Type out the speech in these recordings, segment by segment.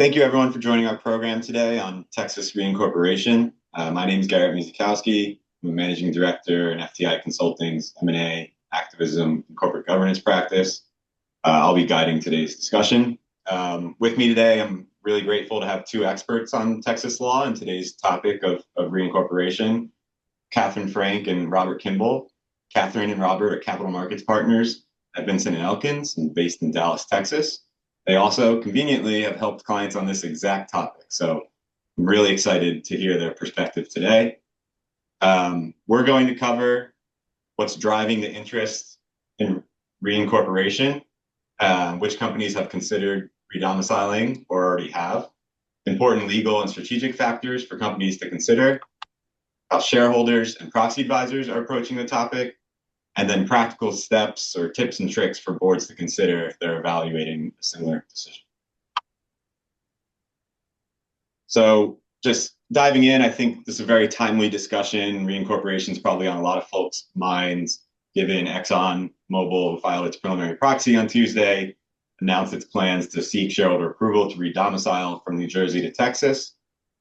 Thank you everyone for joining our program today on Texas Reincorporation. My name is Garrett Mizikowski. I'm a Managing Director in FTI Consulting's M&A, Activism, and Corporate Governance practice. I'll be guiding today's discussion. With me today, I'm really grateful to have two experts on Texas law and today's topic of reincorporation, Catherine Frank and Robert Kimball. Catherine and Robert are capital markets partners at Vinson and Elkins, and based in Dallas, Texas. They also conveniently have helped clients on this exact topic. So I'm really excited to hear their perspective today. We're going to cover what's driving the interest in reincorporation, which companies have considered redomiciling or already have, important legal and strategic factors for companies to consider, how shareholders and proxy advisors are approaching the topic, and then practical steps or tips and tricks for boards to consider if they're evaluating a similar decision. So just diving in, I think this is a very timely discussion. Reincorporation is probably on a lot of folks' minds, given ExxonMobil filed its preliminary proxy on Tuesday, announced its plans to seek shareholder approval to redomicile from New Jersey to Texas,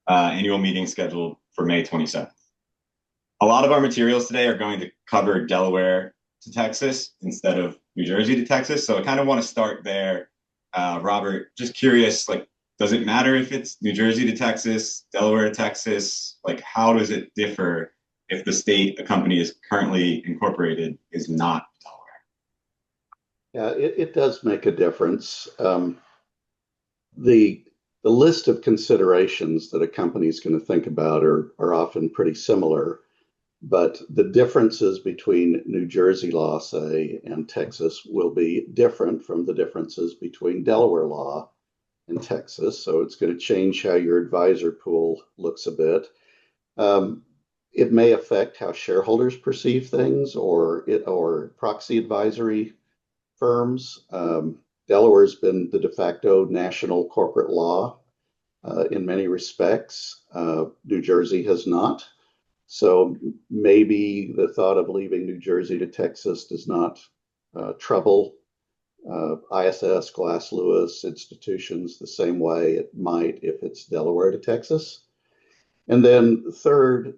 annual meeting scheduled for May 27th. A lot of our materials today are going to cover Delaware to Texas instead of New Jersey to Texas. So I kind of want to start there. Robert, just curious, does it matter if it's New Jersey to Texas, Delaware to Texas? How does it differ if the state a company is currently incorporated is not Delaware? Yeah, it does make a difference. The list of considerations that a company is going to think about are often pretty similar. But the differences between New Jersey law, say, and Texas will be different from the differences between Delaware law and Texas. So it's going to change how your advisor pool looks a bit. It may affect how shareholders perceive things or proxy advisory firms. Delaware's been the de facto national corporate law in many respects. New Jersey has not. So maybe the thought of leaving New Jersey to Texas does not trouble ISS, Glass Lewis institutions the same way it might if it's Delaware to Texas. And then third,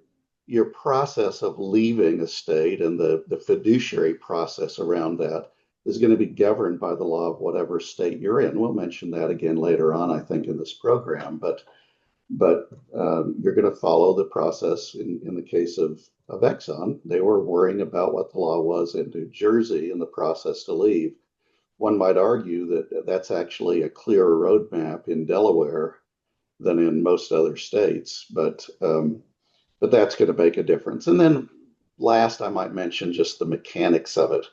your process of leaving a state and the fiduciary process around that is going to be governed by the law of whatever state you're in. We'll mention that again later on, I think, in this program. But you're going to follow the process. In the case of Exxon, they were worrying about what the law was in New Jersey in the process to leave. One might argue that that's actually a clearer roadmap in Delaware than in most other states, but that's going to make a difference. And then last, I might mention just the mechanics of it.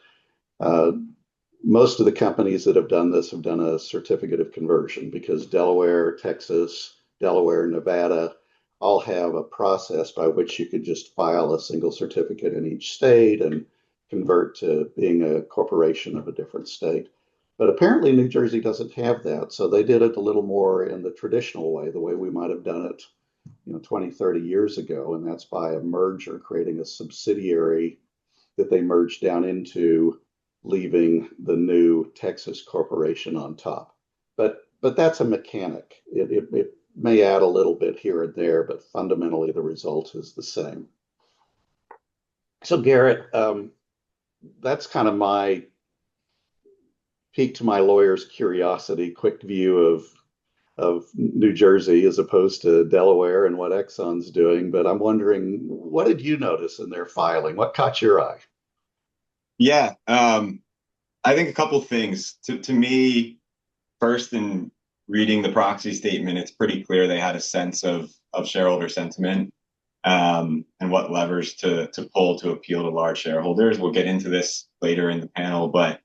Most of the companies that have done this have done a certificate of conversion because Delaware, Texas, Delaware, Nevada all have a process by which you could just file a single certificate in each state and convert to being a corporation of a different state. But apparently New Jersey doesn't have that. So they did it a little more in the traditional way, the way we might have done it 20, 30 years ago. And that's by a merger, creating a subsidiary that they merged down into, leaving the new Texas corporation on top. But that's a mechanic. It may add a little bit here and there, but fundamentally the result is the same. So Garrett, that's kind of my piqued my lawyer's curiosity, quick view of New Jersey as opposed to Delaware and what Exxon's doing. But I'm wondering, what did you notice in their filing? What caught your eye? Yeah, I think a couple things. To me, first, in reading the proxy statement, it's pretty clear they had a sense of shareholder sentiment and what levers to pull to appeal to large shareholders. We'll get into this later in the panel, but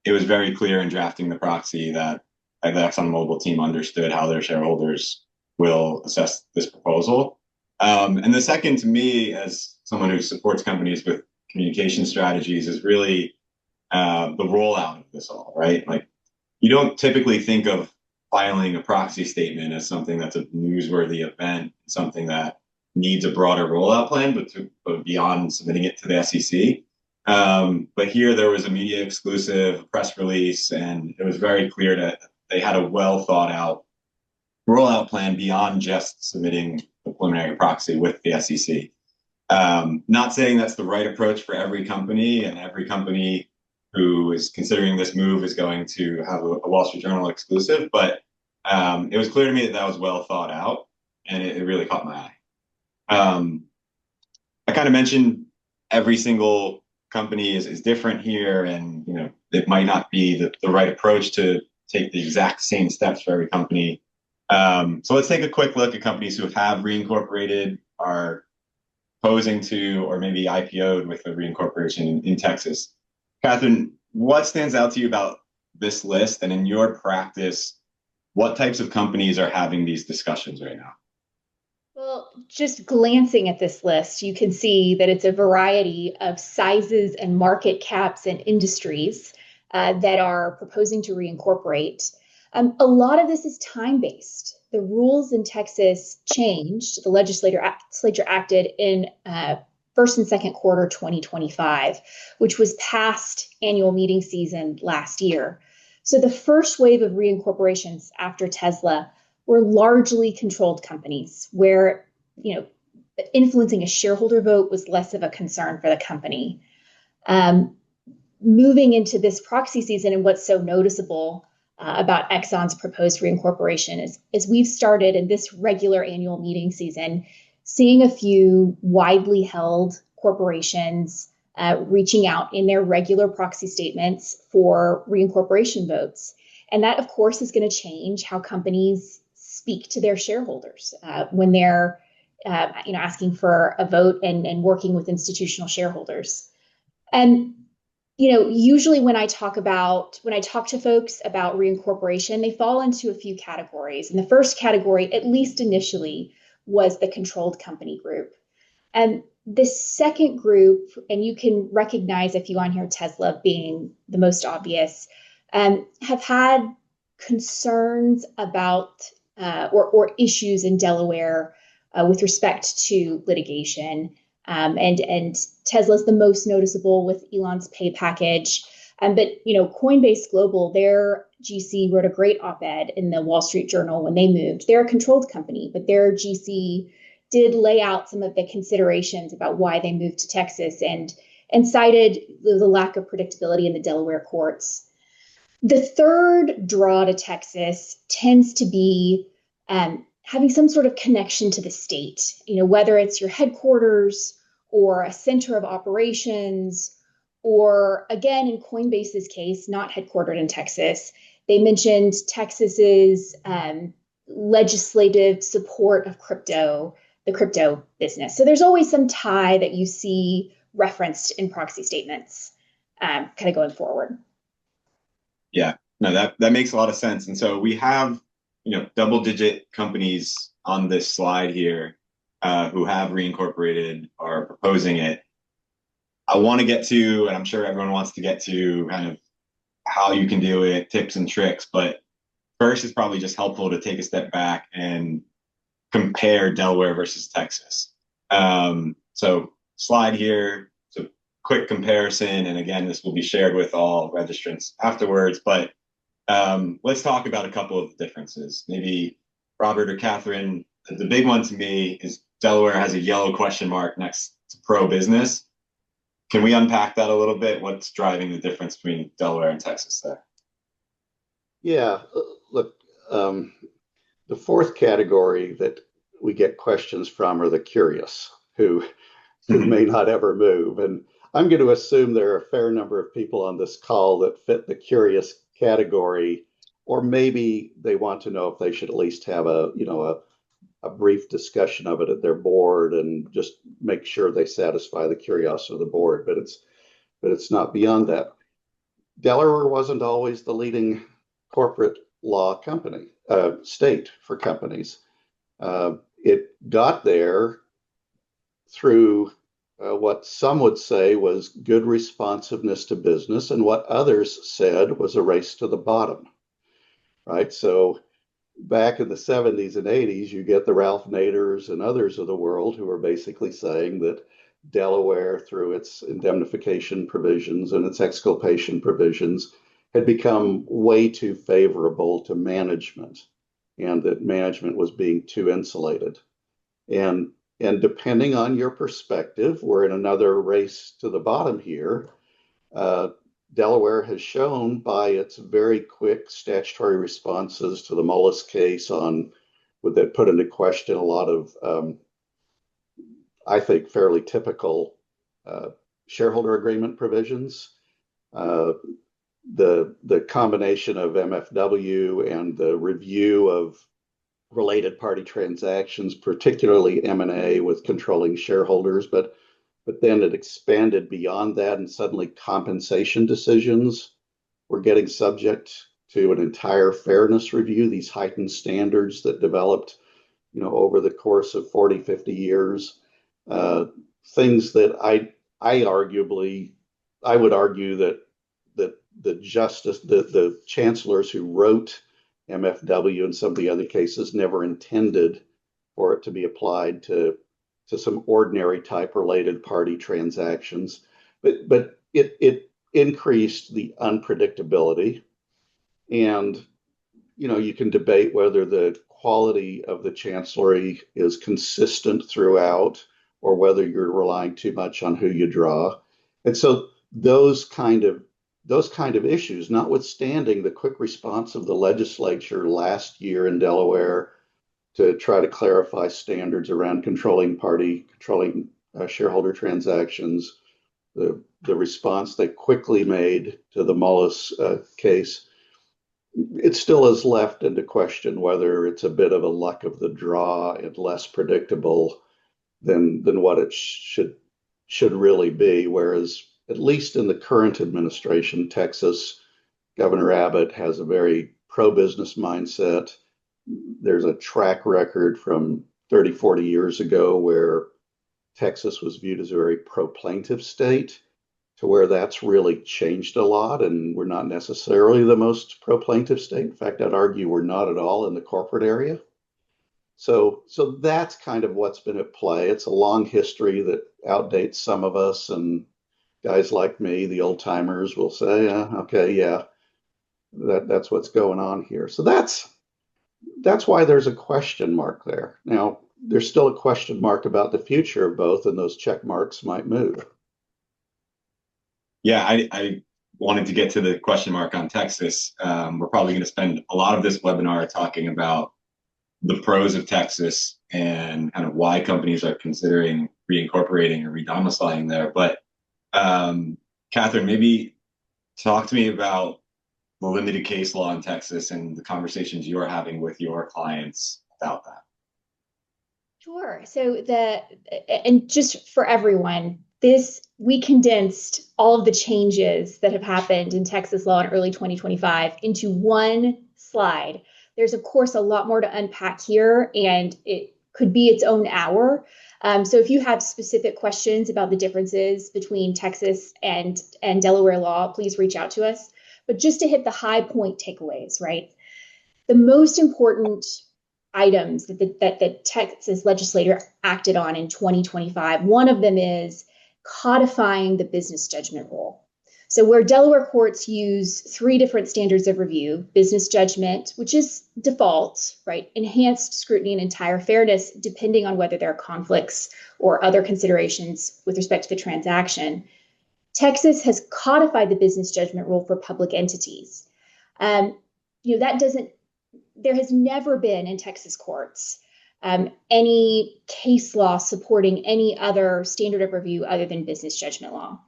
it was very clear in drafting the proxy that the ExxonMobil team understood how their shareholders will assess this proposal. And the second, to me, as someone who supports companies with communication strategies, is really the rollout of this all, right? You don't typically think of filing a proxy statement as something that's a newsworthy event, something that needs a broader rollout plan, but beyond submitting it to the SEC. But here there was a media exclusive press release, and it was very clear to they had a well thought out rollout plan beyond just submitting the preliminary proxy with the SEC. Not saying that's the right approach for every company, and every company who is considering this move is going to have a Wall Street Journal exclusive, but it was clear to me that that was well thought out, and it really caught my eye. I kind of mentioned every single company is different here, and it might not be the right approach to take the exact same steps for every company. So let's take a quick look at companies who have reincorporated, are proposing to, or maybe IPO'd with a reincorporation in Texas. Catherine, what stands out to you about this list? And in your practice, what types of companies are having these discussions right now? Well, just glancing at this list, you can see that it's a variety of sizes and market caps and industries that are proposing to reincorporate. A lot of this is time-based. The rules in Texas changed. The legislature acted in first and second quarter 2025, which was past annual meeting season last year. So the first wave of reincorporations after Tesla were largely controlled companies where, influencing a shareholder vote was less of a concern for the company. Moving into this proxy season, and what's so noticeable about Exxon's proposed reincorporation is we've started in this regular annual meeting season seeing a few widely held corporations reaching out in their regular proxy statements for reincorporation votes. And that, of course, is going to change how companies speak to their shareholders when they're asking for a vote and working with institutional shareholders. And usually when I talk to folks about reincorporation, they fall into a few categories. And the first category, at least initially, was the controlled company group. And the second group, and you can recognize a few on here, Tesla being the most obvious, have had concerns about or issues in Delaware with respect to litigation. And Tesla's the most noticeable with Elon's pay package. But Coinbase Global, their GC wrote a great op-ed in the Wall Street Journal when they moved. They're a controlled company, but their GC did lay out some of the considerations about why they moved to Texas and cited the lack of predictability in the Delaware courts. The third draw to Texas tends to be having some sort of connection to the state, whether it's your headquarters or a center of operations, or again, in Coinbase's case, not headquartered in Texas. They mentioned Texas's legislative support of the crypto business. So there's always some tie that you see referenced in proxy statements kind of going forward. Yeah, no, that makes a lot of sense. And so we have, double-digit companies on this slide here who have reincorporated or proposing it. I want to get to, and I'm sure everyone wants to get to, kind of how you can do it, tips and tricks. But first, it's probably just helpful to take a step back and compare Delaware versus Texas. So slide here, so quick comparison. And again, this will be shared with all registrants afterwards. But let's talk about a couple of differences. Maybe Robert or Catherine, the big one to me is Delaware has a yellow question mark next to pro-business. Can we unpack that a little bit? What's driving the difference between Delaware and Texas there? Yeah, look, the fourth category that we get questions from are the curious who may not ever move. And I'm going to assume there are a fair number of people on this call that fit the curious category, or maybe they want to know if they should at least have a brief discussion of it at their board and just make sure they satisfy the curiosity of the board. But it's not beyond that. Delaware wasn't always the leading corporate law state for companies. It got there through what some would say was good responsiveness to business, and what others said was a race to the bottom, right? So back in the 70s and 80s, you get the Ralph Naders and others of the world who are basically saying that Delaware, through its indemnification provisions and its exculpation provisions, had become way too favorable to management, and that management was being too insulated. And depending on your perspective, we're in another race to the bottom here. Delaware has shown by its very quick statutory responses to the Mullis case that put into question a lot of, I think, fairly typical shareholder agreement provisions. The combination of MFW and the review of related party transactions, particularly M&A with controlling shareholders, but then it expanded beyond that, and suddenly compensation decisions were getting subject to an entire fairness review, these heightened standards that developed, over the course of 40, 50 years. Things that I would argue that the chancellors who wrote MFW and some of the other cases never intended for it to be applied to some ordinary type related party transactions, but it increased the unpredictability. And you can debate whether the quality of the chancellery is consistent throughout, or whether you're relying too much on who you draw. And so those kind of issues, notwithstanding the quick response of the legislature last year in Delaware to try to clarify standards around controlling shareholder transactions, the response they quickly made to the Mullis case, it still is left into question whether it's a bit of a luck of the draw and less predictable than what it should really be. Whereas, at least in the current administration, Texas, Governor Abbott has a very pro-business mindset. There's a track record from 30, 40 years ago where Texas was viewed as a very pro-plaintiff state, to where that's really changed a lot, and we're not necessarily the most pro-plaintiff state. In fact, I'd argue we're not at all in the corporate area. So that's kind of what's been at play. It's a long history that outdates some of us, and guys like me, the old timers, will say, okay, yeah, that's what's going on here. So that's why there's a question mark there. Now, there's still a question mark about the future of both, and those check marks might move. Yeah, I wanted to get to the question mark on Texas. We're probably going to spend a lot of this webinar talking about the pros of Texas and kind of why companies are considering reincorporating or redomiciling there. But Catherine, maybe talk to me about the limited case law in Texas and the conversations you're having with your clients about that. Sure. So and just for everyone, we condensed all of the changes that have happened in Texas law in early 2025 into one slide. There's, of course, a lot more to unpack here, and it could be its own hour. So if you have specific questions about the differences between Texas and Delaware law, please reach out to us. But just to hit the high point takeaways, right? The most important items that the Texas legislature acted on in 2025, one of them is codifying the business judgment rule. So where Delaware courts use 3 different standards of review: business judgment, which is default, right? Enhanced scrutiny and entire fairness, depending on whether there are conflicts or other considerations with respect to the transaction. Texas has codified the business judgment rule for public entities. There has never been in Texas courts any case law supporting any other standard of review other than business judgment law.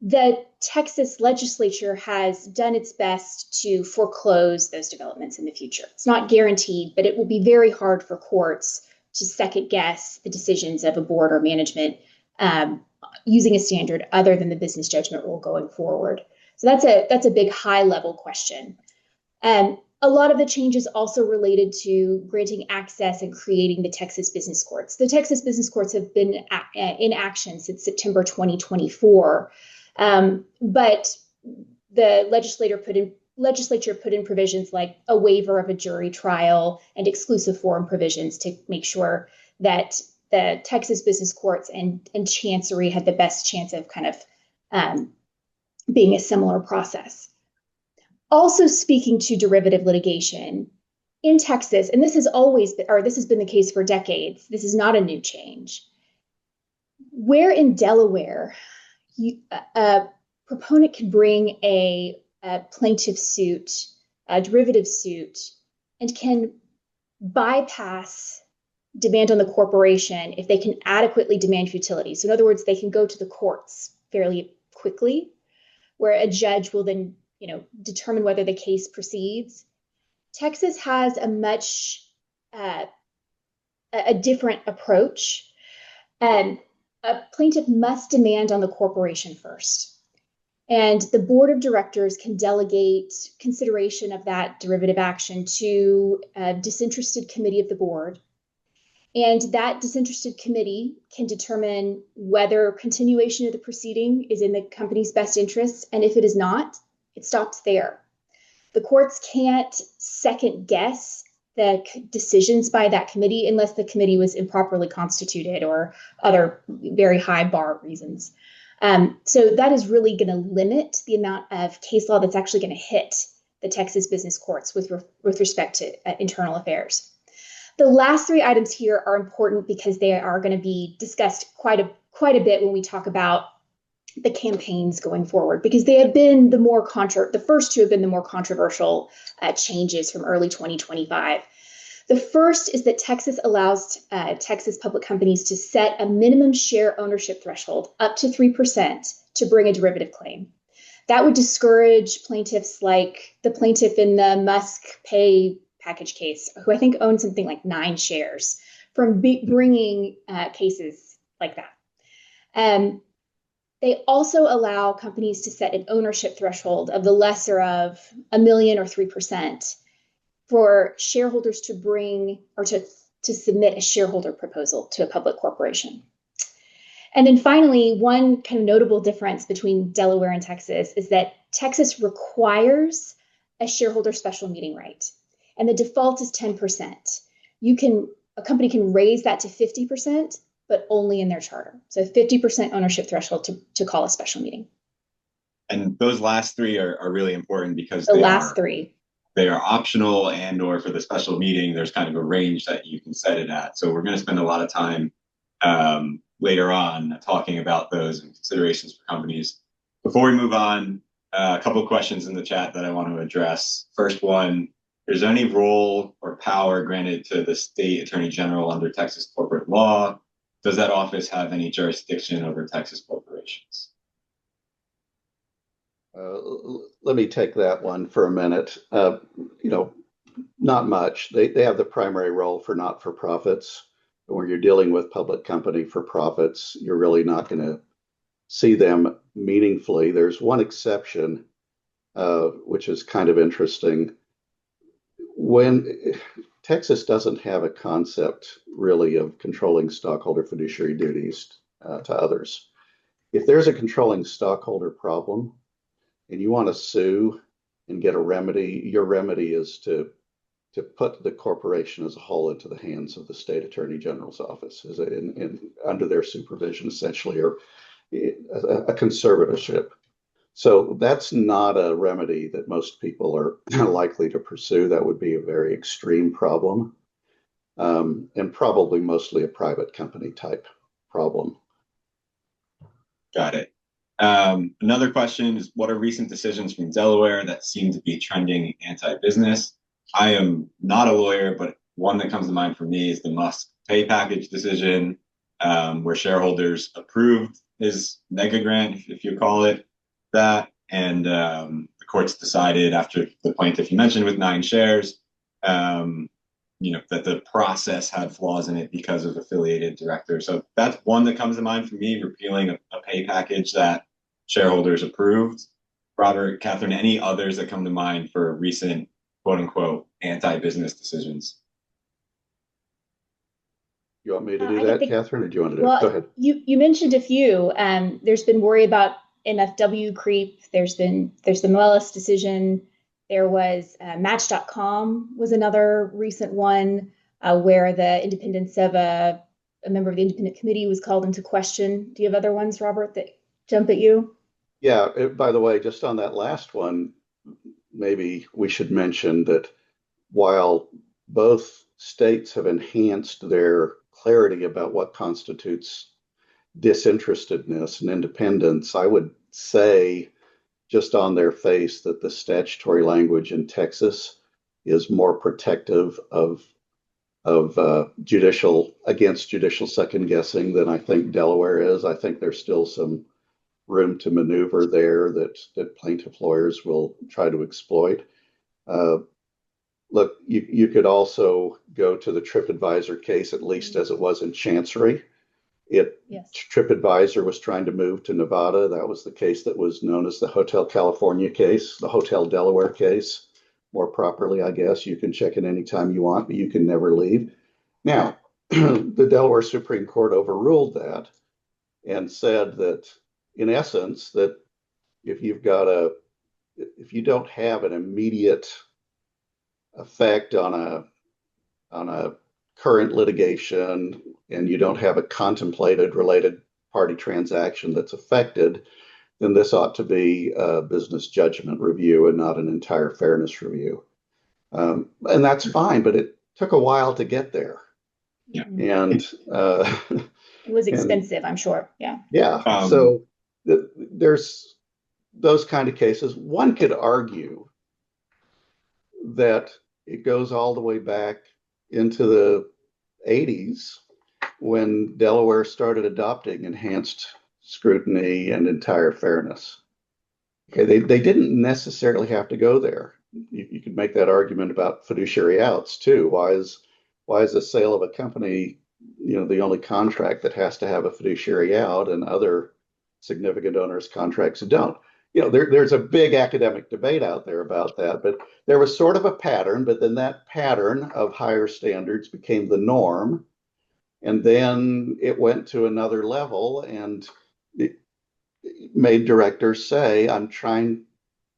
The Texas legislature has done its best to foreclose those developments in the future. It's not guaranteed, but it will be very hard for courts to second guess the decisions of a board or management using a standard other than the business judgment rule going forward. So that's a big high level question. A lot of the changes also related to granting access and creating the Texas business courts. The Texas business courts have been in action since September 2024, but the legislature put in provisions like a waiver of a jury trial and exclusive forum provisions to make sure that the Texas business courts and chancery had the best chance of kind of being a similar process. Also speaking to derivative litigation in Texas, and this has always been, or this has been the case for decades, this is not a new change. Where in Delaware, a proponent can bring a plaintiff suit, a derivative suit, and can bypass demand on the corporation if they can adequately demand futility. So in other words, they can go to the courts fairly quickly, where a judge will then, determine whether the case proceeds. Texas has a much a different approach. A plaintiff must demand on the corporation first. And the board of directors can delegate consideration of that derivative action to a disinterested committee of the board. And that disinterested committee can determine whether continuation of the proceeding is in the company's best interests. And if it is not, it stops there. The courts can't second guess the decisions by that committee unless the committee was improperly constituted or other very high bar reasons. So that is really going to limit the amount of case law that's actually going to hit the Texas business courts with respect to internal affairs. The last three items here are important because they are going to be discussed quite a bit when we talk about the campaigns going forward, because they have been the first two have been the more controversial changes from early 2025. The first is that Texas allows Texas public companies to set a minimum share ownership threshold up to 3% to bring a derivative claim. That would discourage plaintiffs like the plaintiff in the Musk pay package case, who I think owns something like 9 shares, from bringing cases like that. They also allow companies to set an ownership threshold of the lesser of $1 million or 3% for shareholders to bring or to submit a shareholder proposal to a public corporation. And then finally, one kind of notable difference between Delaware and Texas is that Texas requires a shareholder special meeting right, and the default is 10%. A company can raise that to 50%, but only in their charter. So 50% ownership threshold to call a special meeting. And those last three are really important because they are optional, and or for the special meeting, there's kind of a range that you can set it at. So we're going to spend a lot of time later on talking about those and considerations for companies. Before we move on, a couple of questions in the chat that I want to address. First one, is there any role or power granted to the state attorney general under Texas corporate law? Does that office have any jurisdiction over Texas corporations? Let me take that one for a minute. Not much. They have the primary role for not-for-profits. When you're dealing with public company for profits, you're really not going to see them meaningfully. There's one exception, which is kind of interesting. When Texas doesn't have a concept really of controlling stockholder fiduciary duties to others. If there's a controlling stockholder problem and you want to sue and get a remedy, your remedy is to put the corporation as a whole into the hands of the state attorney general's office under their supervision, essentially, or a conservatorship. So that's not a remedy that most people are likely to pursue. That would be a very extreme problem, and probably mostly a private company type problem. Got it. Another question is, what are recent decisions from Delaware that seem to be trending anti-business? I am not a lawyer, but one that comes to mind for me is the Musk pay package decision, where shareholders approved his mega grant, if you call it that, and the courts decided after the plaintiff you mentioned with 9 shares, that the process had flaws in it because of affiliated directors. So that's one that comes to mind for me, repealing a pay package that shareholders approved. Robert, Catherine, any others that come to mind for recent quote unquote anti-business decisions? You want me to do that, Catherine, or do you want to do it? Go ahead. You mentioned a few. There's been worry about MFW creep. There's the Moelis decision. There was Match.com was another recent one where the independence of a member of the independent committee was called into question. Do you have other ones, Robert, that jump at you? Yeah. By the way, just on that last one, maybe we should mention that while both states have enhanced their clarity about what constitutes disinterestedness and independence, I would say just on their face that the statutory language in Texas is more protective of judicial second guessing than I think Delaware is. I think there's still some room to maneuver there that plaintiff lawyers will try to exploit. Look, you could also go to the TripAdvisor case, at least as it was in Chancery. Yes. TripAdvisor was trying to move to Nevada. That was the case that was known as the Hotel California case, the Hotel Delaware case. More properly, I guess. You can check in anytime you want, but you can never leave. Now, the Delaware Supreme Court overruled that and said that, in essence, that if you don't have an immediate effect on a current litigation and you don't have a contemplated related party transaction that's affected, then this ought to be a business judgment review and not an entire fairness review. And that's fine, but it took a while to get there. Yeah. And it was expensive, I'm sure. Yeah. Yeah. So there's those kind of cases. One could argue that it goes all the way back into the 80s when Delaware started adopting enhanced scrutiny and entire fairness. Okay, they didn't necessarily have to go there. You could make that argument about fiduciary outs too. Why is the sale of a company, the only contract that has to have a fiduciary out, and other significant owners' contracts don't? There's a big academic debate out there about that, but there was sort of a pattern, but then that pattern of higher standards became the norm. And then it went to another level, and it made directors say, I'm going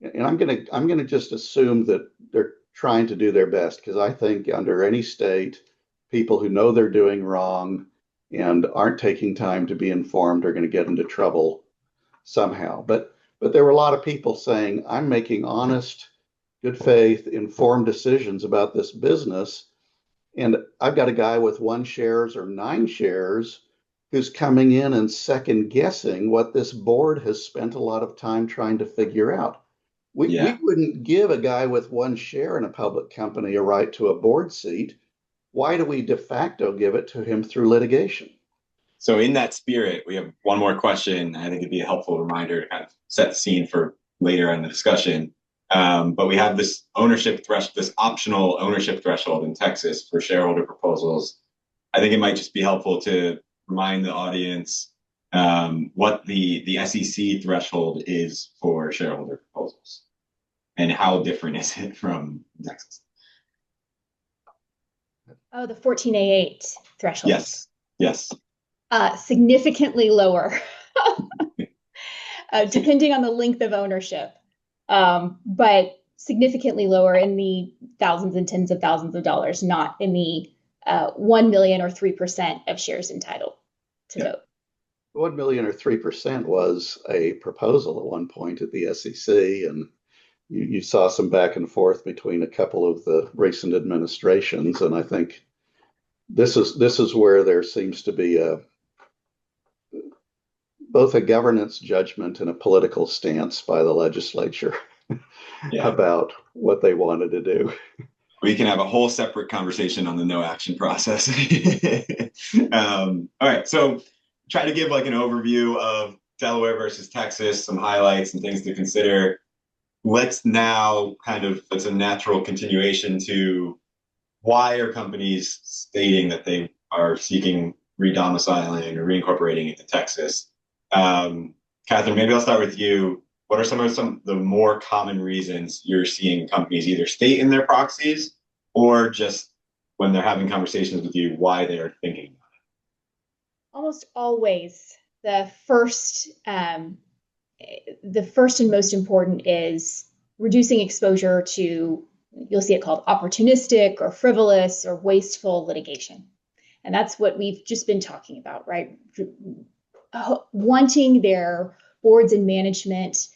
to just assume that they're trying to do their best, because I think under any state, people who know they're doing wrong and aren't taking time to be informed are going to get into trouble somehow. But there were a lot of people saying, I'm making honest, good faith, informed decisions about this business. And I've got a guy with 1 shares or 9 shares who's coming in and second guessing what this board has spent a lot of time trying to figure out. We wouldn't give a guy with 1 share in a public company a right to a board seat. Why do we de facto give it to him through litigation? So in that spirit, we have one more question. I think it'd be a helpful reminder to kind of set the scene for later in the discussion. But we have this this optional ownership threshold in Texas for shareholder proposals. I think it might just be helpful to remind the audience what the SEC threshold is for shareholder proposals and how different is it from Texas. Oh, the 14A8 threshold. Yes. Significantly lower, depending on the length of ownership. But significantly lower, in the thousands and tens of thousands of dollars, not in the 1 million or 3% of shares entitled to vote. 1 million or 3% was a proposal at one point at the SEC, and you saw some back and forth between a couple of the recent administrations, and I think this is where there seems to be both a governance judgment and a political stance by the legislature about what they wanted to do. We can have a whole separate conversation on the no action process. All right, so try to give like an overview of Delaware versus Texas, some highlights and things to consider. Let's now it's a natural continuation to why are companies stating that they are seeking redomiciling or reincorporating into Texas? Catherine, maybe I'll start with you. What are some of the more common reasons you're seeing companies either state in their proxies or just when they're having conversations with you, why they are thinking about it? Almost always the first and most important is reducing exposure to, you'll see it called opportunistic or frivolous or wasteful litigation. And that's what we've just been talking about, right? Wanting their boards and management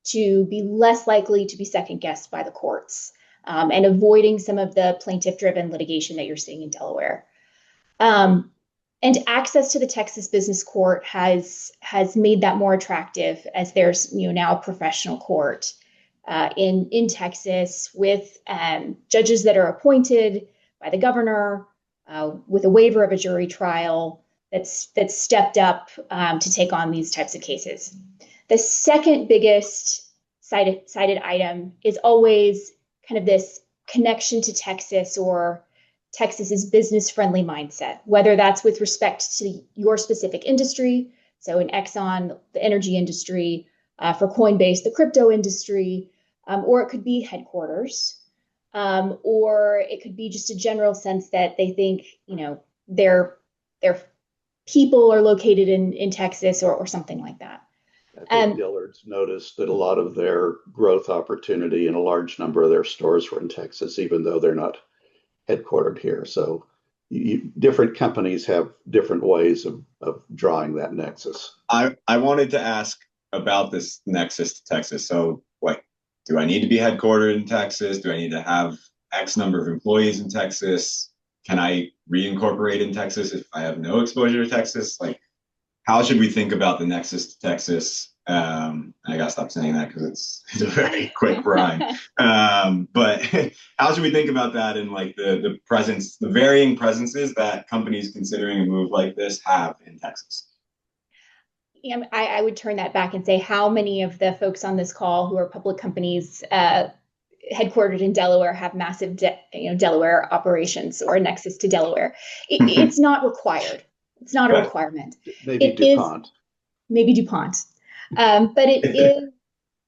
to be less likely to be second guessed by the courts, and avoiding some of the plaintiff-driven litigation that you're seeing in Delaware. And access to the Texas Business Court has made that more attractive, as there's now a professional court in Texas with judges that are appointed by the governor, with a waiver of a jury trial that's stepped up to take on these types of cases. The second biggest cited item is always kind of this connection to Texas, or Texas's business-friendly mindset, whether that's with respect to your specific industry. So in Exxon, the energy industry, for Coinbase, the crypto industry, or it could be headquarters, or it could be just a general sense that they think, their people are located in Texas, or something like that. I think Dillard's noticed that a lot of their growth opportunity and a large number of their stores were in Texas, even though they're not headquartered here. So different companies have different ways of drawing that nexus. I wanted to ask about this nexus to Texas. So what, do I need to be headquartered in Texas? Do I need to have X number of employees in Texas? Can I reincorporate in Texas if I have no exposure to Texas? Like, how should we think about the nexus to Texas? I gotta stop saying that because it's a very quick rhyme. But how should we think about that in like the presence, the varying presences that companies considering a move like this have in Texas? Yeah, I would turn that back and say, how many of the folks on this call who are public companies headquartered in Delaware have massive Delaware operations or a nexus to Delaware? It's not required. It's not a requirement. Maybe DuPont. Maybe DuPont. But it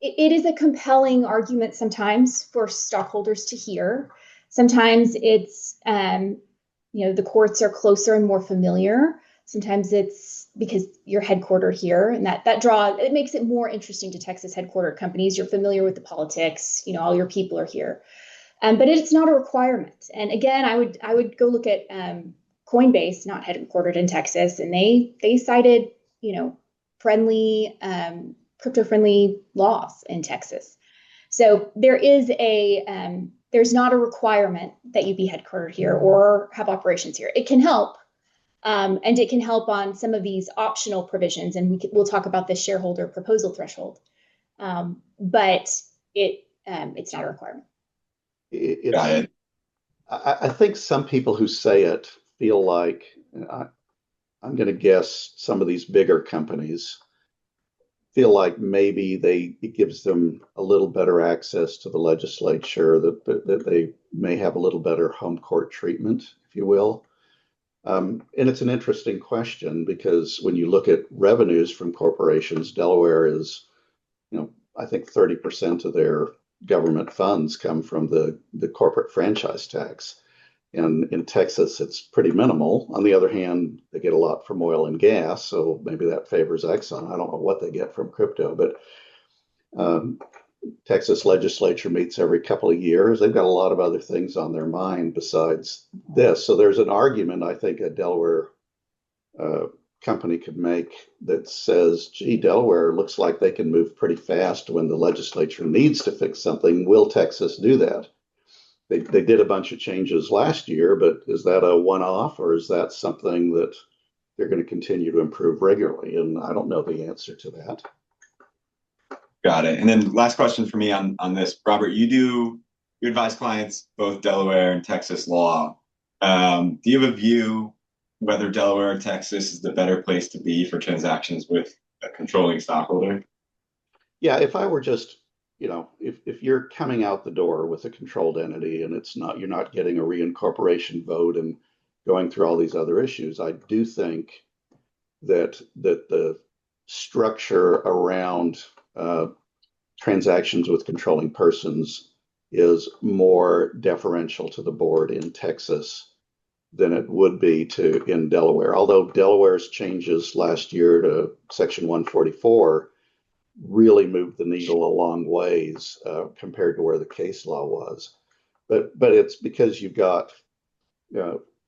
is a compelling argument sometimes for stockholders to hear. Sometimes it's, the courts are closer and more familiar. Sometimes it's because you're headquartered here, and that it makes it more interesting to Texas headquartered companies. You're familiar with the politics, all your people are here. But it's not a requirement. And again, I would go look at Coinbase, not headquartered in Texas, and they cited, friendly, crypto-friendly laws in Texas. So there's not a requirement that you be headquartered here or have operations here. It can help, and it can help on some of these optional provisions, and we'll talk about the shareholder proposal threshold. But it's not a requirement. I think some people who say it feel like, I'm going to guess some of these bigger companies feel like maybe it gives them a little better access to the legislature, that they may have a little better home court treatment, if you will. And it's an interesting question, because when you look at revenues from corporations, Delaware is, I think 30% of their government funds come from the corporate franchise tax. And in Texas, it's pretty minimal. On the other hand, they get a lot from oil and gas, so maybe that favors Exxon. I don't know what they get from crypto, but Texas legislature meets every couple of years. They've got a lot of other things on their mind besides this. So there's an argument, I think, a Delaware company could make that says, gee, Delaware looks like they can move pretty fast when the legislature needs to fix something. Will Texas do that? They did a bunch of changes last year, but is that a one-off, or is that something that they're going to continue to improve regularly? And I don't know the answer to that. Got it. And then last question for me on this, Robert, you advise clients both Delaware and Texas law. Do you have a view whether Delaware or Texas is the better place to be for transactions with a controlling stockholder? Yeah, if I were just, if you're coming out the door with a controlled entity and you're not getting a reincorporation vote and going through all these other issues, I do think that the structure around transactions with controlling persons is more deferential to the board in Texas than it would be in Delaware. Although Delaware's changes last year to Section 144 really moved the needle a long ways compared to where the case law was. But it's because you've got,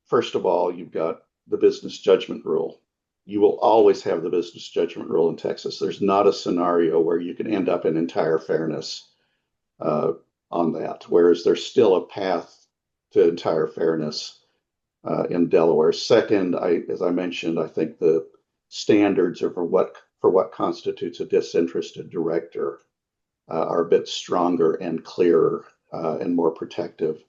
first of all, you've got the business judgment rule. you will always have the business judgment rule in Texas. There's not a scenario where you can end up in entire fairness on that, whereas there's still a path to entire fairness in Delaware. Second, as I mentioned, I think the standards are for what constitutes a disinterested director are a bit stronger and clearer and more protective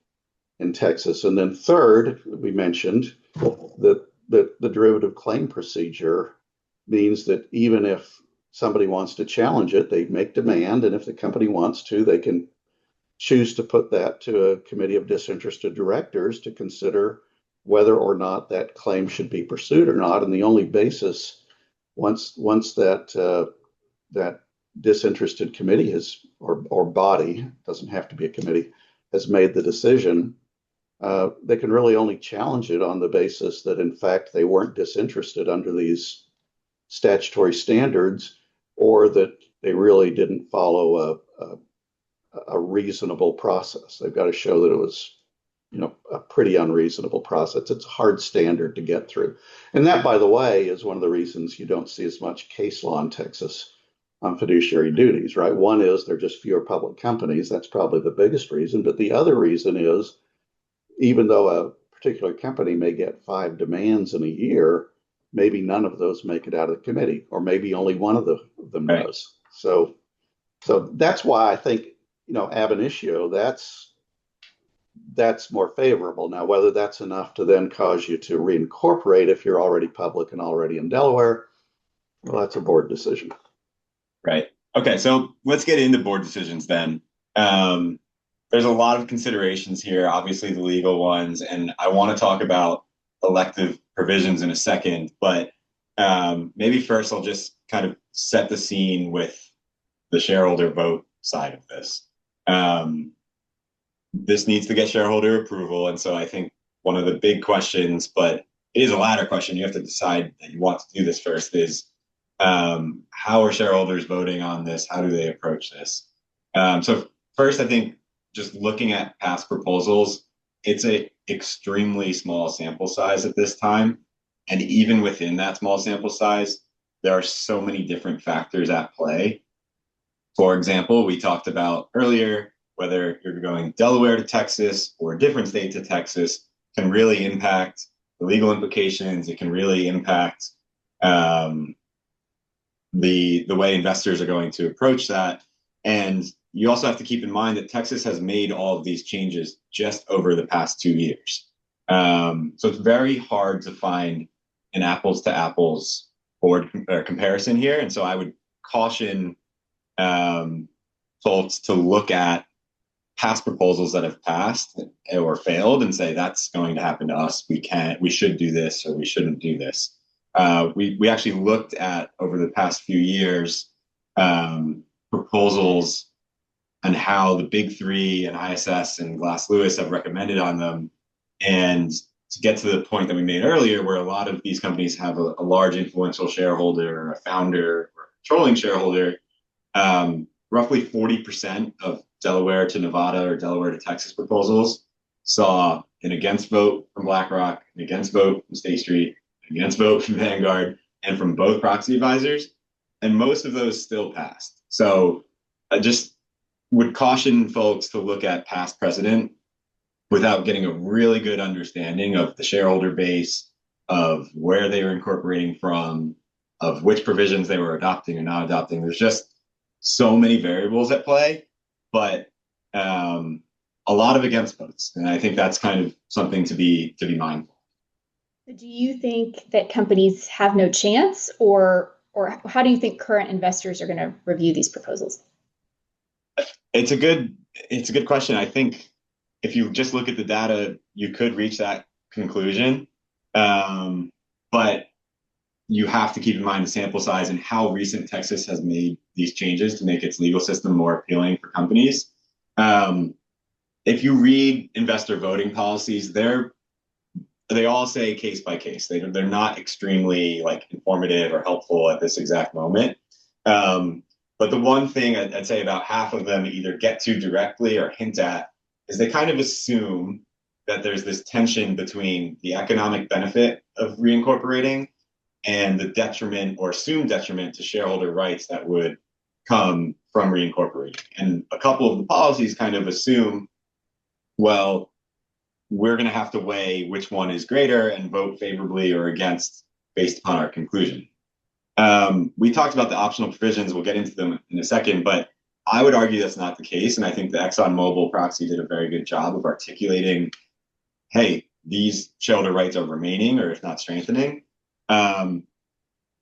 in Texas. And then third, we mentioned that the derivative claim procedure means that even if somebody wants to challenge it, they make demand, and if the company wants to, they can choose to put that to a committee of disinterested directors to consider whether or not that claim should be pursued or not. And the only basis, once that disinterested committee or body, doesn't have to be a committee, has made the decision, they can really only challenge it on the basis that, in fact, they weren't disinterested under these statutory standards, or that they really didn't follow a reasonable process. They've got to show that it was, a pretty unreasonable process. It's a hard standard to get through. And that, by the way, is one of the reasons you don't see as much case law in Texas on fiduciary duties, right? One is there are just fewer public companies. That's probably the biggest reason. But the other reason is, even though a particular company may get 5 demands in a year, maybe none of those make it out of the committee, or maybe only one of them does. So that's why I think, ab initio, that's more favorable. Now, whether that's enough to then cause you to reincorporate if you're already public and already in Delaware, well, that's a board decision. Right. Okay, so let's get into board decisions then. There's a lot of considerations here, obviously the legal ones, and I want to talk about elective provisions in a second, but maybe first I'll just kind of set the scene with the shareholder vote side of this. This needs to get shareholder approval, and so I think one of the big questions, but it is a ladder question, you have to decide that you want to do this first, is how are shareholders voting on this? How do they approach this? So first, I think just looking at past proposals, it's an extremely small sample size at this time. And even within that small sample size, there are so many different factors at play. For example, we talked about earlier, whether you're going Delaware to Texas or a different state to Texas can really impact the legal implications. It can really impact the way investors are going to approach that. And you also have to keep in mind that Texas has made all of these changes just over the past 2 years. So it's very hard to find an apples to apples board comparison here. And so I would caution folks to look at past proposals that have passed or failed and say, that's going to happen to us. We should do this, or we shouldn't do this. We actually looked at, over the past few years, proposals and how the big three and ISS and Glass Lewis have recommended on them. And to get to the point that we made earlier, where a lot of these companies have a large influential shareholder, or a founder, or a controlling shareholder, roughly 40% of Delaware to Nevada or Delaware to Texas proposals saw an against vote from BlackRock, an against vote from State Street, an against vote from Vanguard, and from both proxy advisors. And most of those still passed. So I just would caution folks to look at past precedent without getting a really good understanding of the shareholder base, of where they were incorporating from, of which provisions they were adopting or not adopting. There's just so many variables at play, but a lot of against votes. And I think that's kind of something to be mindful. Do you think that companies have no chance, or how do you think current investors are going to review these proposals? It's a good question. I think if you just look at the data, you could reach that conclusion. But you have to keep in mind the sample size and how recent Texas has made these changes to make its legal system more appealing for companies. If you read investor voting policies, they all say case by case. They're not extremely informative or helpful at this exact moment. But the one thing I'd say about half of them either get to directly or hint at is they kind of assume that there's this tension between the economic benefit of reincorporating and the detriment or assumed detriment to shareholder rights that would come from reincorporating. And a couple of the policies kind of assume, well, we're going to have to weigh which one is greater and vote favorably or against based upon our conclusion. We talked about the optional provisions. We'll get into them in a second, but I would argue that's not the case. And I think the ExxonMobil proxy did a very good job of articulating, hey, these shareholder rights are remaining or if not strengthening. But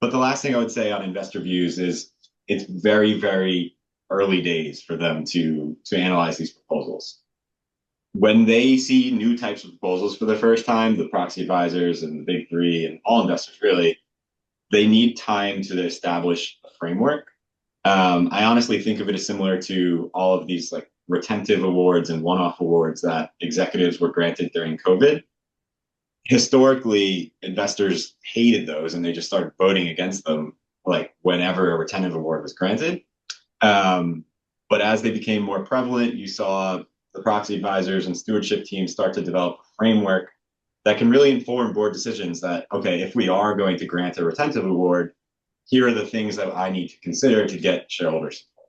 the last thing I would say on investor views is it's very, very early days for them to analyze these proposals. When they see new types of proposals for the first time, the proxy advisors and the big three and all investors really, they need time to establish a framework. I honestly think of it as similar to all of these like retentive awards and one-off awards that executives were granted during COVID. Historically, investors hated those and they just started voting against them like whenever a retentive award was granted. But as they became more prevalent, you saw the proxy advisors and stewardship teams start to develop a framework that can really inform board decisions that, okay, if we are going to grant a retentive award, here are the things that I need to consider to get shareholder support.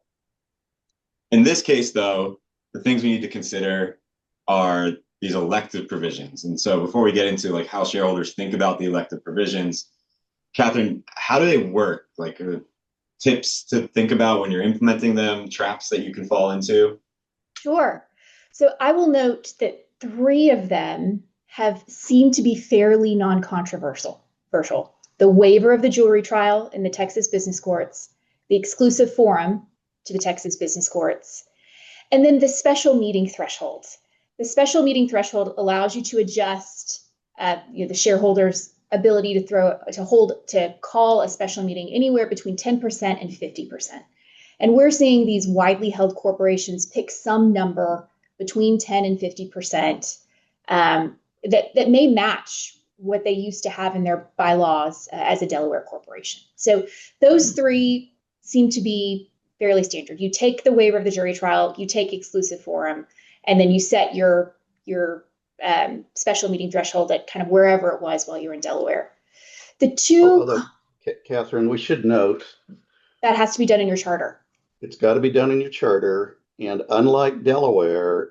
In this case, though, the things we need to consider are these elective provisions. And so before we get into like how shareholders think about the elective provisions, Catherine, how do they work? Like tips to think about when you're implementing them, traps that you can fall into? Sure. So I will note that 3 of them have seemed to be fairly non-controversial. The waiver of the jury trial in the Texas business courts, the exclusive forum to the Texas business courts, and then the special meeting threshold. The special meeting threshold allows you to adjust the shareholders' ability to call a special meeting anywhere between 10% and 50%. And we're seeing these widely held corporations pick some number between 10 and 50% that may match what they used to have in their bylaws as a Delaware corporation. So those 3 seem to be fairly standard. You take the waiver of the jury trial, you take exclusive forum, and then you set your special meeting threshold at kind of wherever it was while you were in Delaware. The 2, although, Catherine, we should note that has to be done in your charter. It's got to be done in your charter. And unlike Delaware,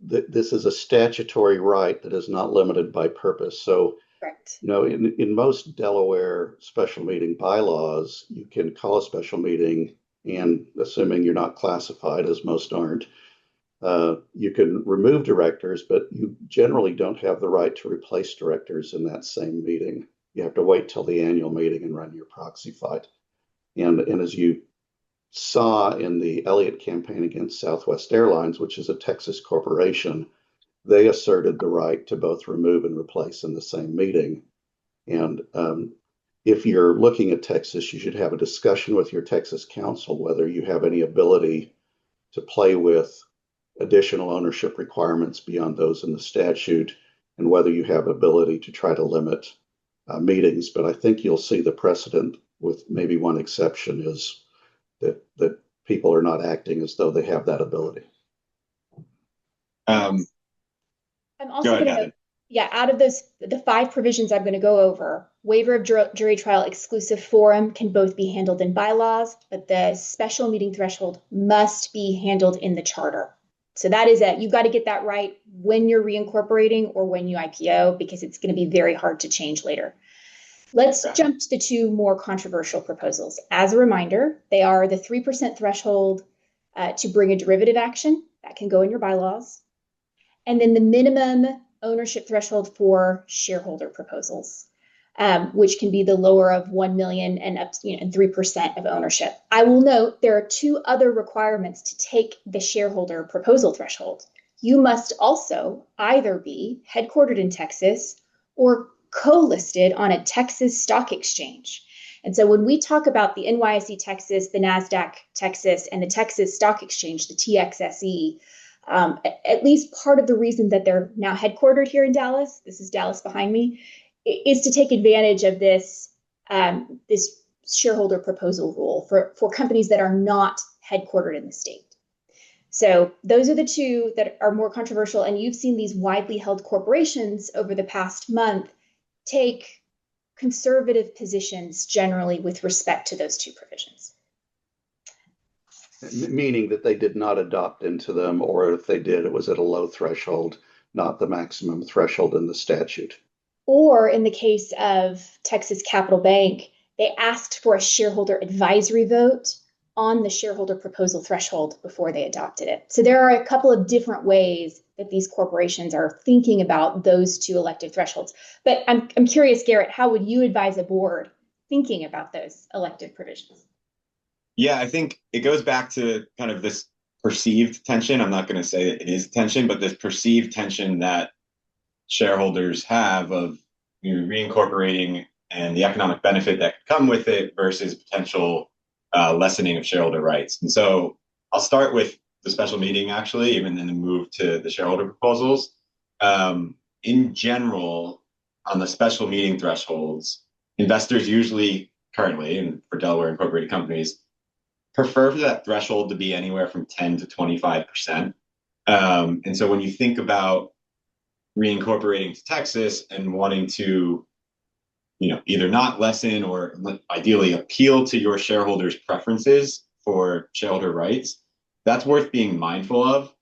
this is a statutory right that is not limited by purpose. So, correct. In most Delaware special meeting bylaws, you can call a special meeting, and assuming you're not classified, as most aren't, you can remove directors, but you generally don't have the right to replace directors in that same meeting. You have to wait till the annual meeting and run your proxy fight. And as you saw in the Elliott campaign against Southwest Airlines, which is a Texas corporation, they asserted the right to both remove and replace in the same meeting. And if you're looking at Texas, you should have a discussion with your Texas council whether you have any ability to play with additional ownership requirements beyond those in the statute, and whether you have ability to try to limit meetings. But I think you'll see the precedent, with maybe one exception, is that people are not acting as though they have that ability. I'm also going to note, out of the 5 provisions I'm going to go over, waiver of jury trial, exclusive forum can both be handled in bylaws, but the special meeting threshold must be handled in the charter. So that is you've got to get that right when you're reincorporating or when you IPO, because it's going to be very hard to change later. Let's jump to the 2 more controversial proposals. As a reminder, they are the 3% threshold to bring a derivative action that can go in your bylaws, and then the minimum ownership threshold for shareholder proposals, which can be the lower of 1 million and up to, and 3% of ownership. I will note there are 2 other requirements to take the shareholder proposal threshold. You must also either be headquartered in Texas or co-listed on a Texas stock exchange. And so when we talk about the NYSE Texas, the NASDAQ Texas, and the Texas Stock Exchange, the TXSE, at least part of the reason that they're now headquartered here in Dallas, this is Dallas behind me, is to take advantage of this shareholder proposal rule for companies that are not headquartered in the state. So those are the 2 that are more controversial, and you've seen these widely held corporations over the past month take conservative positions generally with respect to those two provisions. Meaning that they did not adopt into them, or if they did, it was at a low threshold, not the maximum threshold in the statute. Or in the case of Texas Capital Bank, they asked for a shareholder advisory vote on the shareholder proposal threshold before they adopted it. So there are a couple of different ways that these corporations are thinking about those two elective thresholds. But I'm curious, Garrett, how would you advise a board thinking about those elective provisions? Yeah, I think it goes back to kind of this perceived tension. I'm not going to say that it is tension, but this perceived tension that shareholders have of reincorporating and the economic benefit that could come with it versus potential lessening of shareholder rights. And so I'll start with the special meeting, actually, even then move to the shareholder proposals. In general, on the special meeting thresholds, investors usually currently, and for Delaware incorporated companies, prefer for that threshold to be anywhere from 10 to 25%. And so when you think about reincorporating to Texas and wanting to, either not lessen or ideally appeal to your shareholders' preferences for shareholder rights, that's worth being mindful of.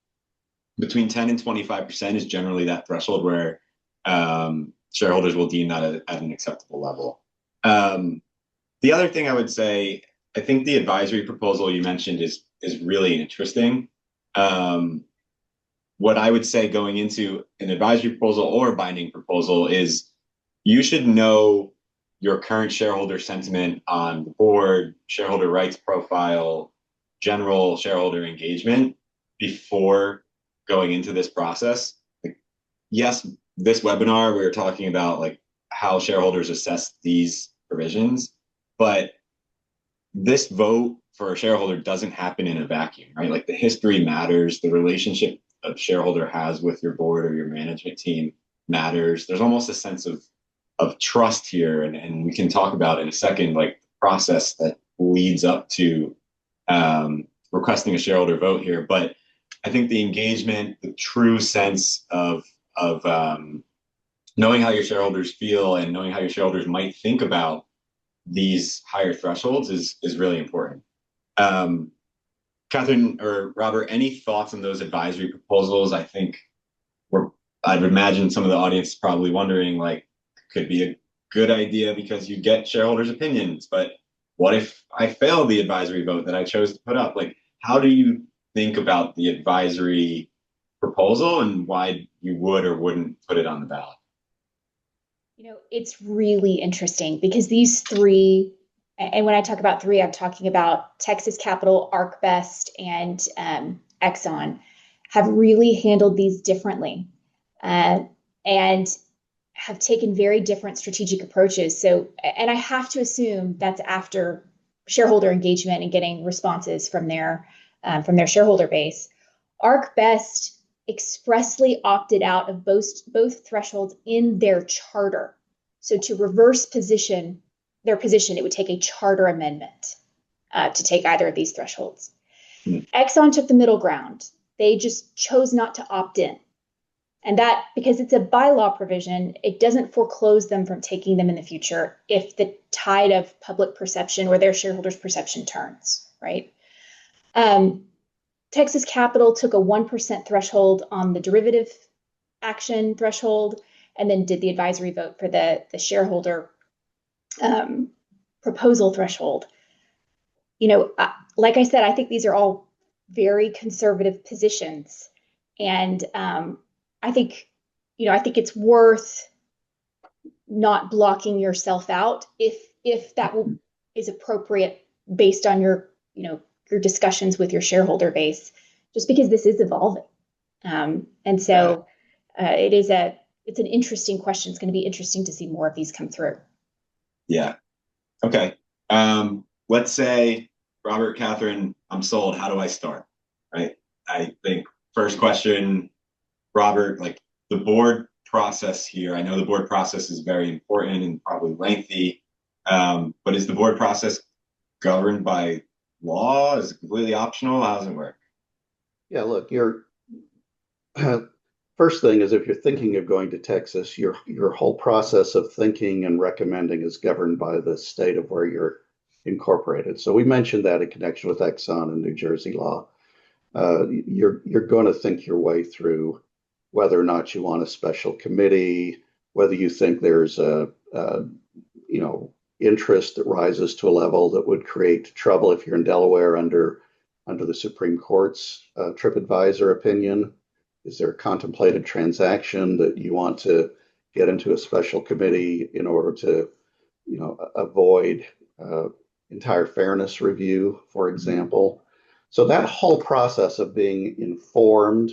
Between 10 and 25% is generally that threshold where shareholders will deem that at an acceptable level. The other thing I would say, I think the advisory proposal you mentioned is really interesting. What I would say going into an advisory proposal or a binding proposal is you should know your current shareholder sentiment on the board, shareholder rights profile, general shareholder engagement before going into this process. Yes, this webinar, we were talking about how shareholders assess these provisions, but this vote for a shareholder doesn't happen in a vacuum, right? The history matters, the relationship a shareholder has with your board or your management team matters. There's almost a sense of trust here, and we can talk about in a second, the process that leads up to requesting a shareholder vote here. But I think the engagement, the true sense of knowing how your shareholders feel and knowing how your shareholders might think about these higher thresholds is really important. Catherine or Robert, any thoughts on those advisory proposals? I think I'd imagine some of the audience is probably wondering, could be a good idea because you get shareholders' opinions, but what if I fail the advisory vote that I chose to put up? How do you think about the advisory proposal and why you would or wouldn't put it on the ballot? It's really interesting because these three, and when I talk about three, I'm talking about Texas Capital, ArcBest, and Exxon, have really handled these differently and have taken very different strategic approaches. So, and I have to assume that's after shareholder engagement and getting responses from their shareholder base. ArcBest expressly opted out of both thresholds in their charter. So to reverse their position, it would take a charter amendment to take either of these thresholds. Exxon took the middle ground. They just chose not to opt in. And that, because it's a bylaw provision, it doesn't foreclose them from taking them in the future if the tide of public perception or their shareholders' perception turns, right? Texas Capital took a 1% threshold on the derivative action threshold and then did the advisory vote for the shareholder proposal threshold. Like I said, I think these are all very conservative positions. And I think it's worth not blocking yourself out if that is appropriate based on your discussions with your shareholder base, just because this is evolving. And so it's an interesting question. It's going to be interesting to see more of these come through. Yeah. Okay. Let's say, Robert, Catherine, I'm sold. How do I start? Right. I think first question, Robert, the board process here. I know the board process is very important and probably lengthy, but is the board process governed by law? Is it completely optional? How does it work? Yeah, look, first thing is if you're thinking of going to Texas, your whole process of thinking and recommending is governed by the state of where you're incorporated. So we mentioned that in connection with Exxon and New Jersey law. You're going to think your way through whether or not you want a special committee, whether you think there's a interest that rises to a level that would create trouble if you're in Delaware under the Supreme Court's TripAdvisor opinion. Is there a contemplated transaction that you want to get into a special committee in order to, avoid entire fairness review, for example? So that whole process of being informed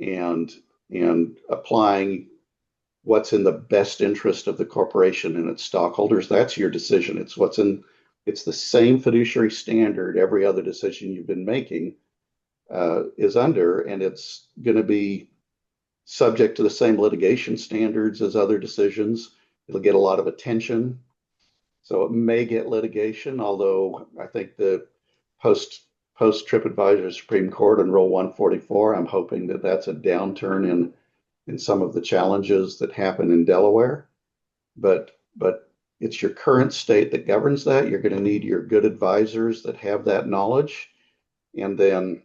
and applying what's in the best interest of the corporation and its stockholders, that's your decision. It's the same fiduciary standard every other decision you've been making is under, and it's going to be subject to the same litigation standards as other decisions. It'll get a lot of attention. So it may get litigation, although I think the post TripAdvisor Supreme Court and Rule 144, I'm hoping that that's a downturn in some of the challenges that happen in Delaware. But it's your current state that governs that. You're going to need your good advisors that have that knowledge. And then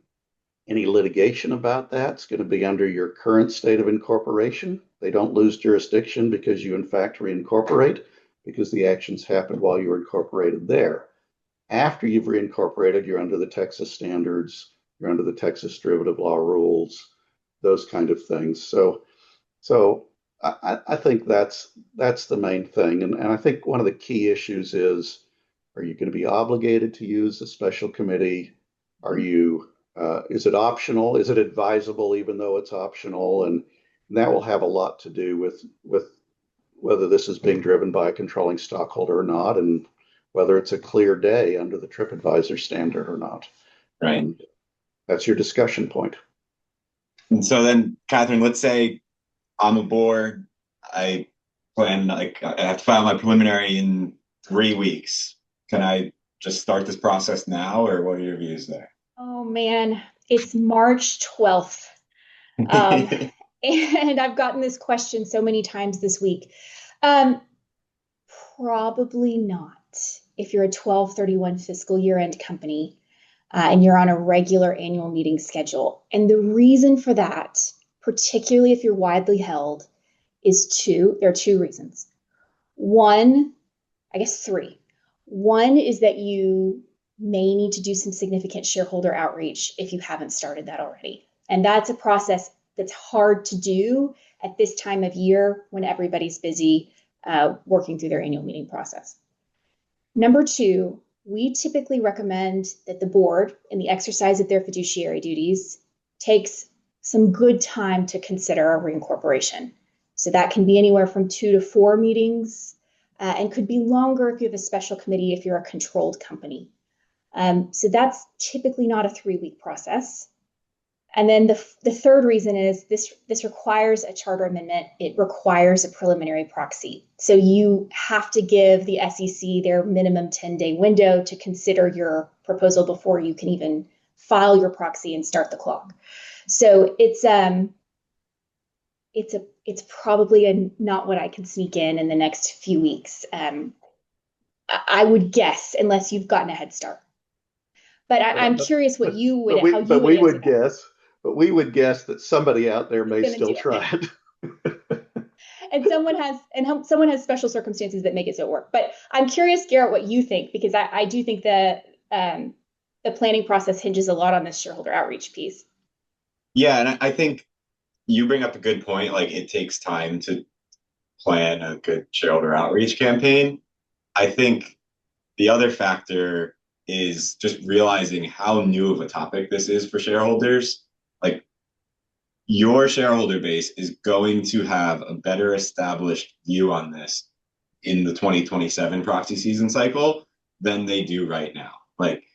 any litigation about that's going to be under your current state of incorporation. They don't lose jurisdiction because you in fact reincorporate, because the actions happened while you were incorporated there. After you've reincorporated, you're under the Texas standards, you're under the Texas derivative law rules, those kind of things. So I think that's the main thing. And I think one of the key issues is, are you going to be obligated to use a special committee? Is it optional? Is it advisable even though it's optional? And that will have a lot to do with whether this is being driven by a controlling stockholder or not, and whether it's a clear day under the TripAdvisor standard or not. Right. And that's your discussion point. And so then, Catherine, let's say I'm a board. I plan, I have to file my preliminary in 3 weeks. Can I just start this process now, or what are your views there? Oh man, it's March 12th. And I've gotten this question so many times this week. Probably not. If you're a 12/31 fiscal year end company and you're on a regular annual meeting schedule. And the reason for that, particularly if you're widely held, there are two reasons. One, I guess three. One is that you may need to do some significant shareholder outreach if you haven't started that already. And that's a process that's hard to do at this time of year when everybody's busy working through their annual meeting process. Number two, we typically recommend that the board, in the exercise of their fiduciary duties, takes some good time to consider a reincorporation. So that can be anywhere from 2 to 4 meetings and could be longer if you have a special committee if you're a controlled company. So that's typically not a 3-week process. And then the third reason is this requires a charter amendment. It requires a preliminary proxy. So you have to give the SEC their minimum 10-day window to consider your proposal before you can even file your proxy and start the clock. So it's probably not what I can sneak in the next few weeks. I would guess, unless you've gotten a head start. But I'm curious what you would. But we would guess that somebody out there may still try it. And someone has special circumstances that make it so work. But I'm curious, Garrett, what you think, because I do think the planning process hinges a lot on this shareholder outreach piece. Yeah, and I think you bring up a good point. Like, it takes time to plan a good shareholder outreach campaign. I think the other factor is just realizing how new of a topic this is for shareholders. Like, your shareholder base is going to have a better established view on this in the 2027 proxy season cycle than they do right now. Like,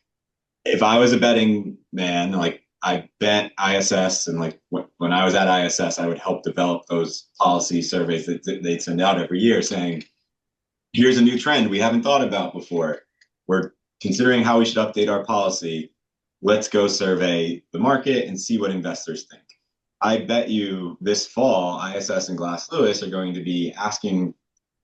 if I was a betting man, like, I bet ISS, and like when I was at ISS, I would help develop those policy surveys that they'd send out every year saying, here's a new trend we haven't thought about before. We're considering how we should update our policy. Let's go survey the market and see what investors think. I bet you this fall, ISS and Glass Lewis are going to be asking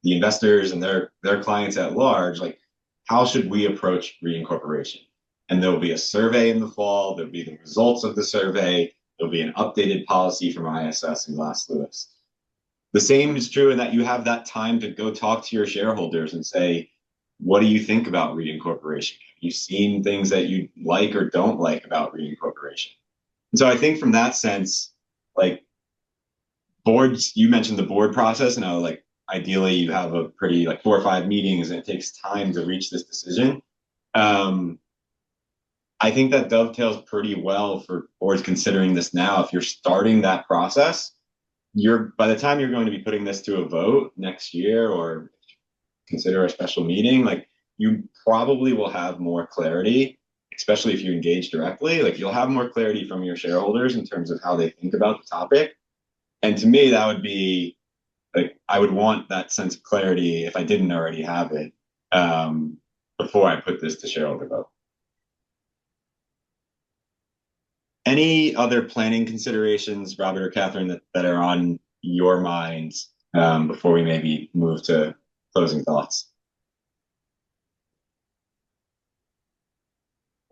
the investors and their clients at large, like, how should we approach reincorporation? And there'll be a survey in the fall. There'll be the results of the survey. There'll be an updated policy from ISS and Glass Lewis. The same is true in that you have that time to go talk to your shareholders and say, what do you think about reincorporation? Have you seen things that you like or don't like about reincorporation? And so I think from that sense, like boards, you mentioned the board process, and I was like, ideally you have a pretty like 4 or 5 meetings and it takes time to reach this decision. I think that dovetails pretty well for boards considering this now. If you're starting that process, by the time you're going to be putting this to a vote next year or consider a special meeting, like you probably will have more clarity, especially if you engage directly. Like you'll have more clarity from your shareholders in terms of how they think about the topic. And to me, that would be like, I would want that sense of clarity if I didn't already have it before I put this to shareholder vote. Any other planning considerations, Robert or Catherine, that are on your minds before we maybe move to closing thoughts?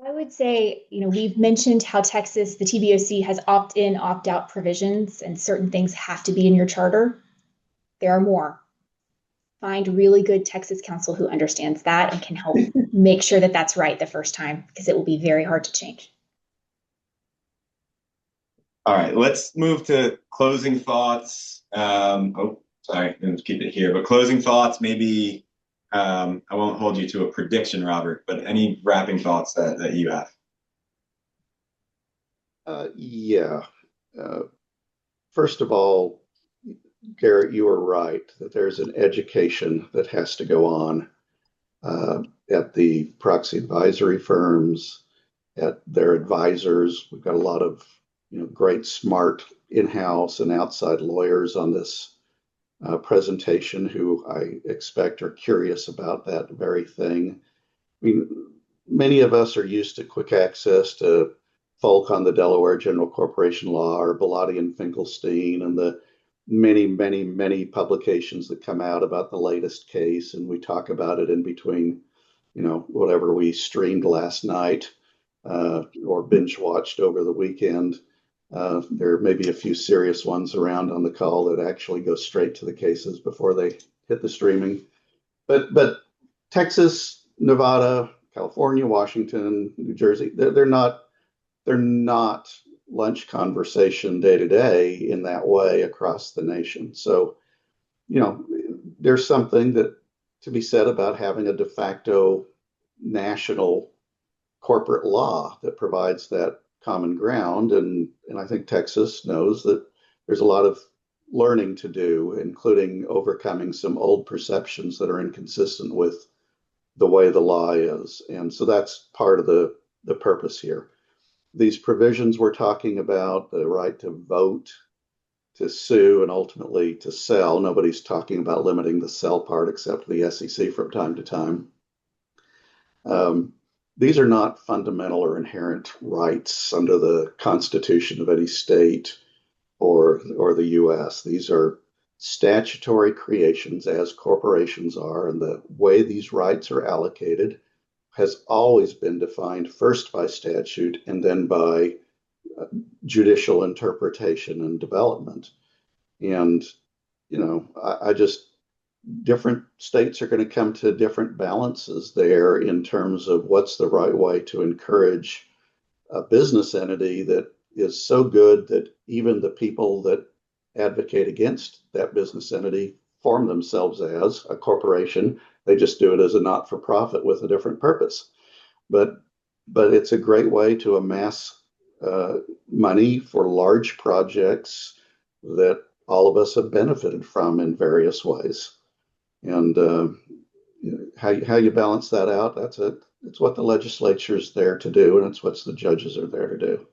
I would say, we've mentioned how Texas, the TBOC has opt-in, opt-out provisions, and certain things have to be in your charter. There are more. Find really good Texas counsel who understands that and can help make sure that that's right the first time, because it will be very hard to change. All right, let's move to closing thoughts. Sorry, let's keep it here. But closing thoughts, maybe I won't hold you to a prediction, Robert, but any wrapping thoughts that you have? First of all, Garrett, you are right that there's an education that has to go on at the proxy advisory firms, at their advisors. We've got a lot of great, smart in-house and outside lawyers on this presentation who I expect are curious about that very thing. I mean, many of us are used to quick access to folk on the Delaware General Corporation Law or Bellotti and Finkelstein and the many, many, many publications that come out about the latest case. And we talk about it in between, whatever we streamed last night or binge watched over the weekend. There may be a few serious ones around on the call that actually go straight to the cases before they hit the streaming. But Texas, Nevada, California, Washington, New Jersey, they're not lunch conversation day to day in that way across the nation. So, there's something that to be said about having a de facto national corporate law that provides that common ground. And I think Texas knows that there's a lot of learning to do, including overcoming some old perceptions that are inconsistent with the way the law is. And so that's part of the purpose here. These provisions we're talking about, the right to vote, to sue, and ultimately to sell. Nobody's talking about limiting the sell part except the SEC from time to time. These are not fundamental or inherent rights under the Constitution of any state or the U.S. These are statutory creations, as corporations are, and the way these rights are allocated has always been defined first by statute and then by judicial interpretation and development. And, different states are going to come to different balances there in terms of what's the right way to encourage a business entity that is so good that even the people that advocate against that business entity form themselves as a corporation. They just do it as a not-for-profit with a different purpose. But it's a great way to amass money for large projects that all of us have benefited from in various ways. And how you balance that out, it's what the legislature is there to do, and it's what the judges are there to do.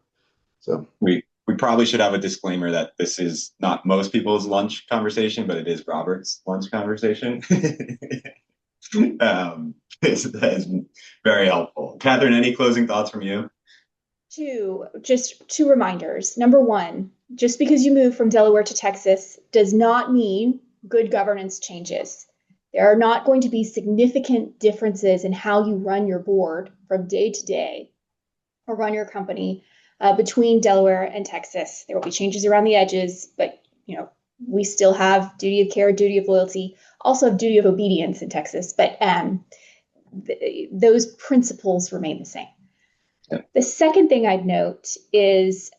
So we probably should have a disclaimer that this is not most people's lunch conversation, but it is Robert's lunch conversation. That is very helpful. Catherine, any closing thoughts from you? Just two reminders. Number one, just because you move from Delaware to Texas does not mean good governance changes. There are not going to be significant differences in how you run your board from day to day or run your company between Delaware and Texas. There will be changes around the edges, but we still have duty of care, duty of loyalty, also have duty of obedience in Texas, but those principles remain the same. Yeah. The second thing I'd note is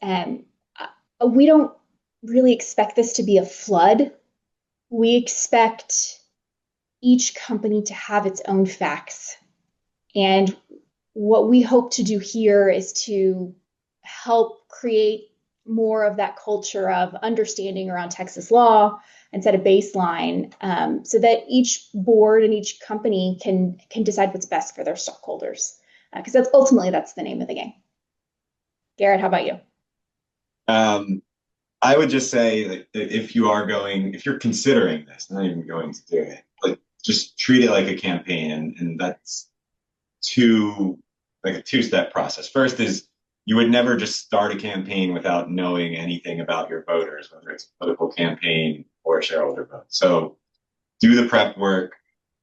we don't really expect this to be a flood. We expect each company to have its own facts. And what we hope to do here is to help create more of that culture of understanding around Texas law and set a baseline so that each board and each company can decide what's best for their stockholders. Because that's the name of the game. Garrett, how about you? I would just say that if you're considering this, not even going to do it, like just treat it like a campaign, and that's a two-step process. First is you would never just start a campaign without knowing anything about your voters, whether it's a political campaign or a shareholder vote. So do the prep work,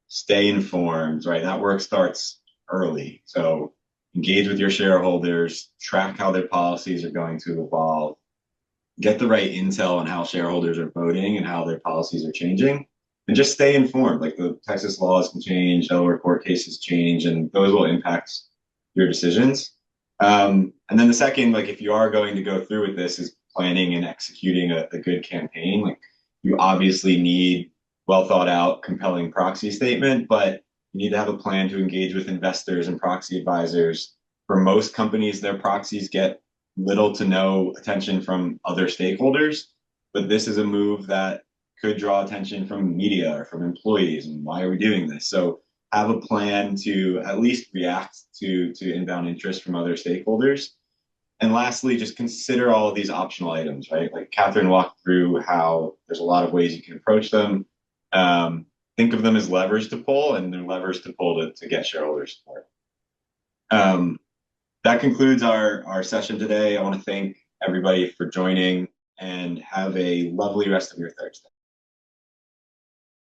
stay informed, right? That work starts early. So engage with your shareholders, track how their policies are going to evolve, get the right intel on how shareholders are voting and how their policies are changing, and just stay informed. Like the Texas laws can change, Delaware court cases change, and those will impact your decisions. And then the second, like if you are going to go through with this, is planning and executing a good campaign. Like you obviously need well thought out, compelling proxy statement, but you need to have a plan to engage with investors and proxy advisors. For most companies, their proxies get little to no attention from other stakeholders, but this is a move that could draw attention from media or from employees. And why are we doing this? So have a plan to at least react to inbound interest from other stakeholders. And lastly, just consider all of these optional items, right? Like Catherine walked through how there's a lot of ways you can approach them. Think of them as levers to pull, and they're levers to pull to get shareholder support. That concludes our session today. I want to thank everybody for joining, and have a lovely rest of your Thursday.